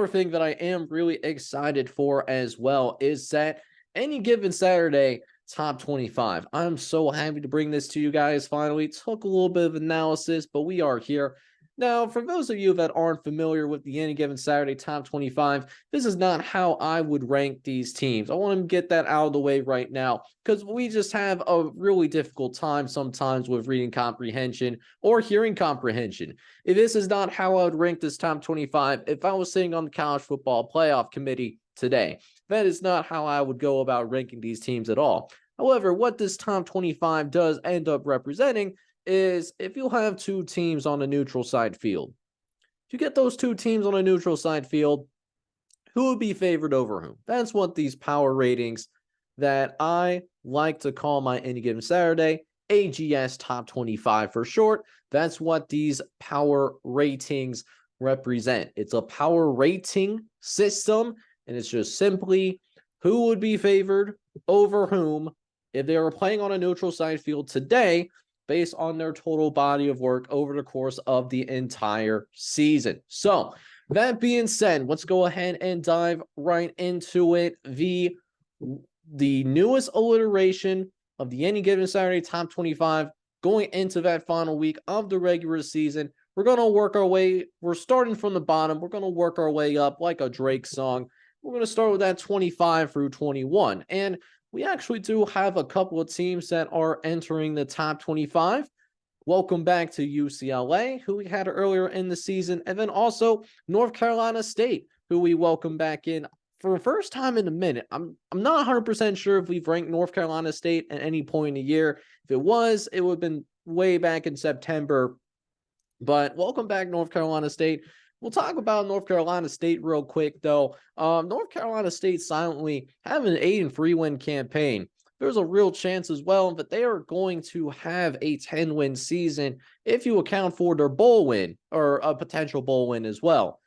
other thing that I am really excited for as well is that any given Saturday top 25. I'm so happy to bring this to you guys finally. It took a little bit of analysis, but we are here. Now, for those of you that aren't familiar with the Any Given Saturday Top 25, this is not how I would rank these teams. I want to get that out of the way right now because we just have a really difficult time sometimes with reading comprehension or hearing comprehension. If this is not how I would rank this Top 25, if I was sitting on the College Football Playoff Committee today, that is not how I would go about ranking these teams at all. However, what this top 25 does end up representing is if you have two teams on a neutral side field. If you get those two teams on a neutral side field, who would be favored over whom? That's what these power ratings that I like to call my Any Given Saturday, AGS Top 25 for short. That's what these power ratings represent. It's a power rating system, and it's just simply who would be favored over whom if they were playing on a neutral side field today based on their total body of work over the course of the entire season. So that being said, let's go ahead and dive right into it. The newest alliteration of the Any Given Saturday Top 25 going into that final week of the regular season. We're going to work our way. We're starting from the bottom. We're going to work our way up like a Drake song. We're going to start with that 25 through 21. And we actually do have a couple of teams that are entering the top 25. Welcome back to UCLA, who we had earlier in the season, and then also North Carolina State, who we welcome back in for the first time in a minute. I'm not 100% sure if we've ranked North Carolina State at any point in the year. If it was, it would have been way back in September. But welcome back, North Carolina State. We'll talk about North Carolina State real quick, though. North Carolina State silently having an 8-3 win campaign. There's a real chance as well that they are going to have a 10-win season if you account for their bowl win or a potential bowl win as well.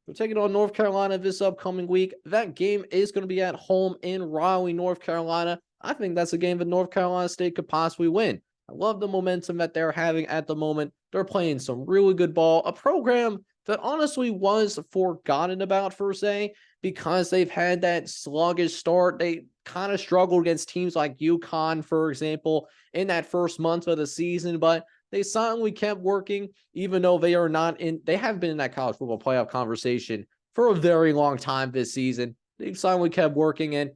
We're taking on North Carolina this upcoming week. That game is going to be at home in Raleigh, North Carolina. I think that's a game that North Carolina State could possibly win. I love the momentum that they're having at the moment. They're playing some really good ball. A program that honestly was forgotten about per se because they've had that sluggish start. They kind of struggled against teams like UConn, for example, in that first month of the season, but they silently kept working, even though they have been in that college football playoff conversation for a very long time this season. They silently kept working and,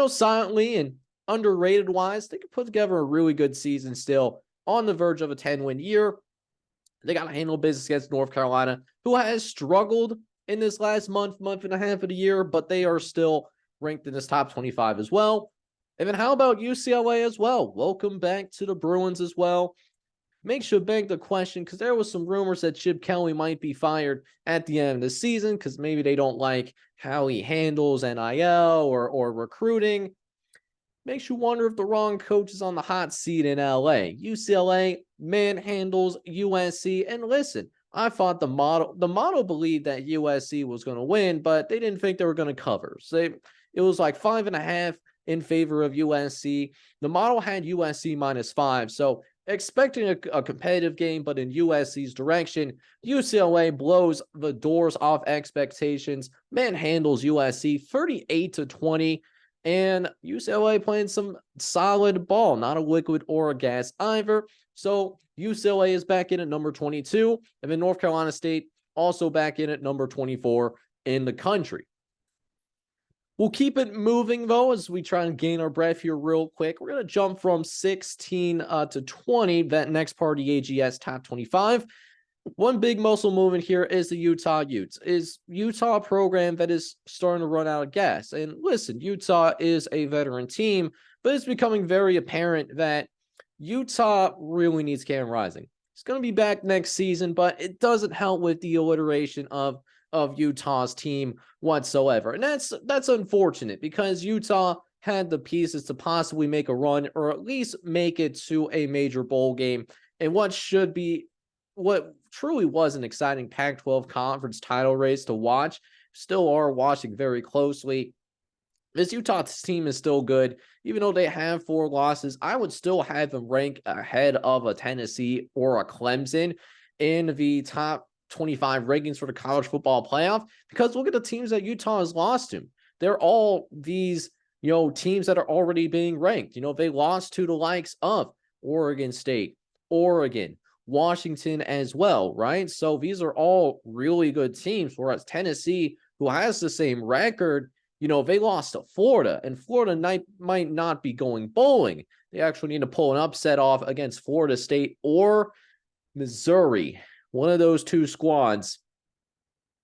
silently and underrated wise, they could put together a really good season still on the verge of a 10-win year. They got to handle business against North Carolina, who has struggled in this last month and a half of the year, but they are still ranked in this top 25 as well. And then how about UCLA as well? Welcome back to the Bruins as well. Makes you beg the question because there was some rumors that Chip Kelly might be fired at the end of the season because maybe they don't like how he handles NIL or recruiting. Makes you wonder if the wrong coach is on the hot seat in LA. UCLA manhandles USC. And listen, I thought the model believed that USC was going to win, but they didn't think they were going to cover. So it was like 5.5 in favor of USC. The model had USC -5. So expecting a competitive game, but in USC's direction, UCLA blows the doors off expectations, manhandles USC 38-20. And UCLA playing some solid ball, not a liquid or a gas either. So UCLA is back in at number 22. And then North Carolina State also back in at number 24 in the country. We'll keep it moving, though, as we try and gain our breath here real quick. We're going to jump from 16 to 20, that next part of the AGS Top 25. One big muscle movement here is the Utah Utes. Is Utah a program that is starting to run out of gas? And listen, Utah is a veteran team, but it's becoming very apparent that Utah really needs Cam Rising. He's going to be back next season, but it doesn't help with the alliteration of Utah's team whatsoever. And that's unfortunate because Utah had the pieces to possibly make a run or at least make it to a major bowl game and what truly was an exciting Pac-12 conference title race to watch. Still are watching very closely. This Utah team is still good. Even though they have 4 losses, I would still have them rank ahead of a Tennessee or a Clemson in the top 25 rankings for the college football playoff, because look at the teams that Utah has lost to. They're all these, teams that are already being ranked. They lost to the likes of Oregon State, Oregon, Washington as well, right? So these are all really good teams, whereas Tennessee, who has the same record, they lost to Florida, and Florida might not be going bowling. They actually need to pull an upset off against Florida State or Missouri. One of those two squads.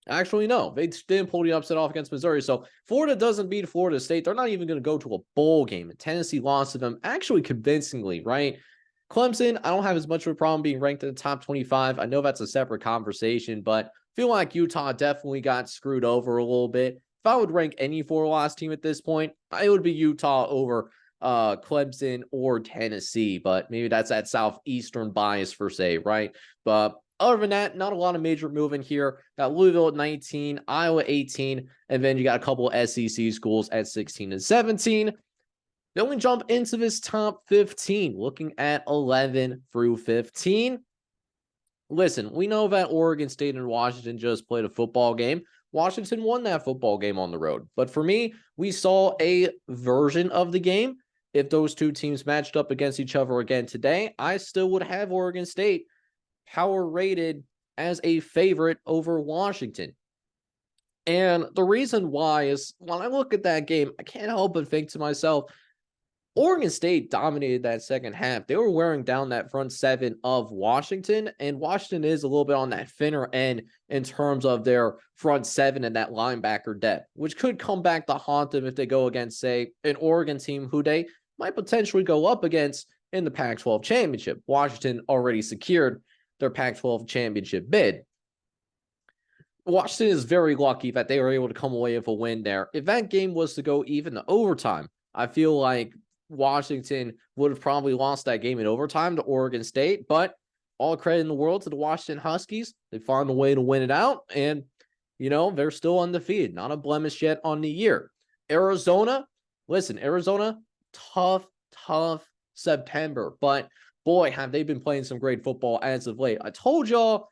Actually, no, they didn't pull the upset off against Missouri. So Florida doesn't beat Florida State. They're not even going to go to a bowl game. And Tennessee lost to them actually convincingly, right? Clemson, I don't have as much of a problem being ranked in the top 25. I know that's a separate conversation, but I feel like Utah definitely got screwed over a little bit. If I would rank any 4-loss team at this point, it would be Utah over Clemson or Tennessee, but maybe that's that southeastern bias per se, right? But other than that, not a lot of major movement here. Got Louisville at 19, Iowa 18, and then you got a couple of SEC schools at 16 and 17. Then we jump into this top 15, looking at 11 through 15. Listen, we know that Oregon State and Washington just played a football game. Washington won that football game on the road. But for me, we saw a version of the game. If those two teams matched up against each other again today, I still would have Oregon State power rated as a favorite over Washington. And the reason why is when I look at that game, I can't help but think to myself, Oregon State dominated that second half. They were wearing down that front seven of Washington, and Washington is a little bit on that thinner end in terms of their front seven and that linebacker depth, which could come back to haunt them if they go against, say, an Oregon team who they might potentially go up against in the Pac-12 championship. Washington already secured their Pac-12 championship bid. Washington is very lucky that they were able to come away with a win there. If that game was to go even to overtime, I feel like Washington would have probably lost that game in overtime to Oregon State, but all credit in the world to the Washington Huskies. They found a way to win it out, and, they're still undefeated. Not a blemish yet on the year. Arizona, tough September, but boy, have they been playing some great football as of late. I told y'all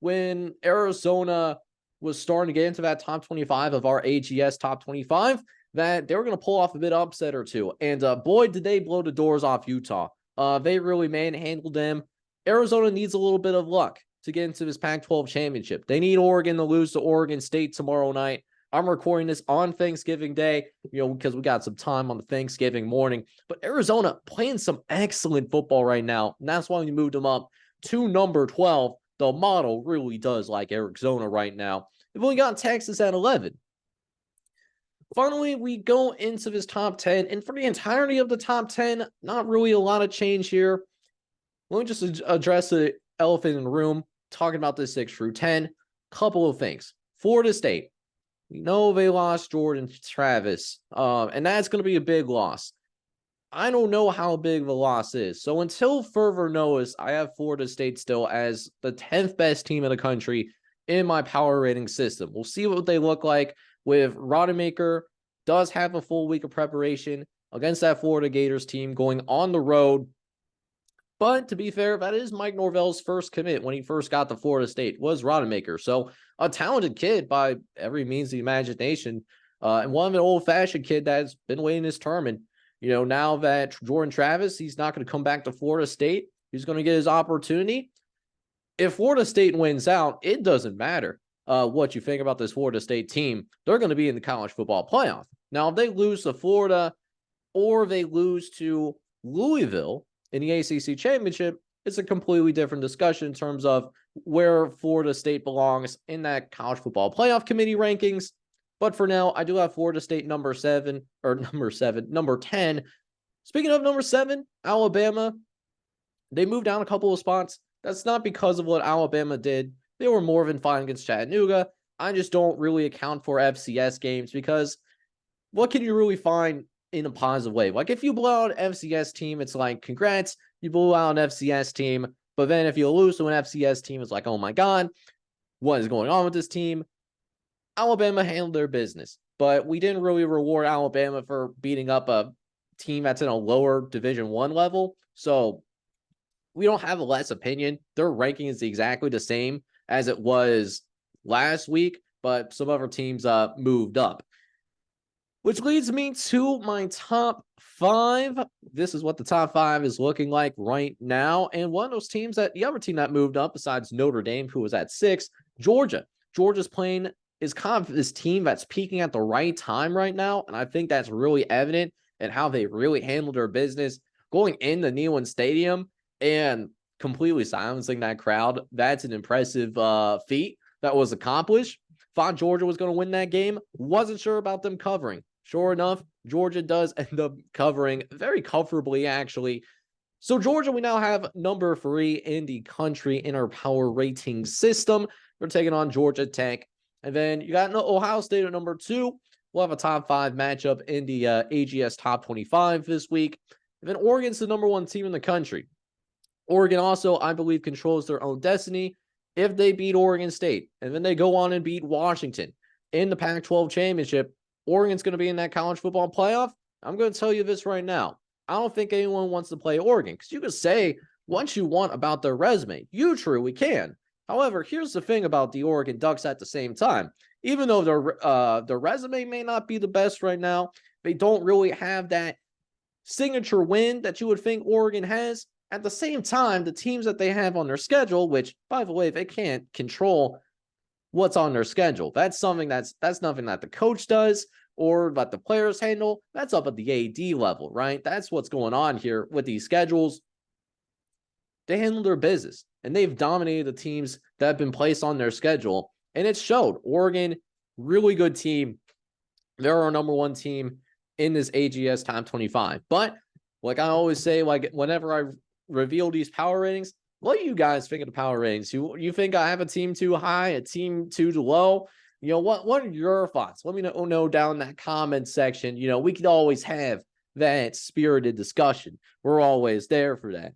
when Arizona was starting to get into that top 25 of our AGS top 25, that they were going to pull off a bit upset or two. And boy, did they blow the doors off Utah. They really manhandled them. Arizona needs a little bit of luck to get into this Pac-12 championship. They need Oregon to lose to Oregon State tomorrow night. I'm recording this on Thanksgiving Day, because we got some time on the Thanksgiving morning. But Arizona playing some excellent football right now. And that's why we moved them up to number 12. The model really does like Arizona right now. We've only got Texas at 11. Finally, we go into this top 10, and for the entirety of the top 10, not really a lot of change here. Let me just address the elephant in the room, talking about this 6 through 10. Couple of things. Florida State. We know they lost Jordan Travis, and that's going to be a big loss. I don't know how big the loss is. So until further notice, I have Florida State still as the 10th best team in the country in my power rating system. We'll see what they look like with Rodemaker. Does have a full week of preparation against that Florida Gators team going on the road. But to be fair, that is Mike Norvell's first commit when he first got to Florida State, was Rodemaker. So a talented kid by every means of the imagination, and one of an old-fashioned kid that's been waiting his turn. And, now that Jordan Travis, he's not going to come back to Florida State. He's going to get his opportunity. If Florida State wins out, it doesn't matter what you think about this Florida State team. They're going to be in the college football playoff. Now, if they lose to Florida or they lose to Louisville in the ACC championship, it's a completely different discussion in terms of where Florida State belongs in that college football playoff committee rankings. But for now, I do have Florida State number 10. Speaking of number 7, Alabama, they moved down a couple of spots. That's not because of what Alabama did. They were more than fine against Chattanooga. I just don't really account for FCS games because what can you really find in a positive way? Like if you blow out an FCS team, it's like, congrats, you blew out an FCS team. But then if you lose to an FCS team, it's like, oh my God, what is going on with this team? Alabama handled their business, but we didn't really reward Alabama for beating up a team that's in a lower Division I level. So we don't have a less opinion. Their ranking is exactly the same as it was last week, but some other teams moved up. Which leads me to my top 5. This is what the top 5 is looking like right now. And one of those teams that the other team that moved up besides Notre Dame, who was at 6, Georgia. Georgia's playing is kind of this team that's peaking at the right time right now. And I think that's really evident in how they really handled their business going into Neyland Stadium and completely silencing that crowd. That's an impressive feat that was accomplished. Thought Georgia was going to win that game. Wasn't sure about them covering. Sure enough, Georgia does end up covering very comfortably, actually. So Georgia, we now have number 3 in the country in our power rating system. We're taking on Georgia Tech. And then you got Ohio State at number 2. We'll have a top 5 matchup in the AGS top 25 this week. And then Oregon's the number 1 team in the country. Oregon also, I believe, controls their own destiny if they beat Oregon State. And then they go on and beat Washington in the Pac-12 championship. Oregon's going to be in that college football playoff. I'm going to tell you this right now. I don't think anyone wants to play Oregon because you can say what you want about their resume. You truly can. However, here's the thing about the Oregon Ducks at the same time. Even though their resume may not be the best right now, they don't really have that signature win that you would think Oregon has. At the same time, the teams that they have on their schedule, which, by the way, they can't control what's on their schedule. That's something that's nothing that the coach does or that the players handle. That's up at the AD level, right? That's what's going on here with these schedules. They handle their business, and they've dominated the teams that have been placed on their schedule, and it showed. Oregon, really good team. They're our number 1 team in this AGS top 25. But like I always say, like whenever I reveal these power ratings, what do you guys think of the power ratings? You think I have a team too high, a team too low? You know, what are your thoughts? Let me know down in that comment section. You know, we could always have that spirited discussion. We're always there for that.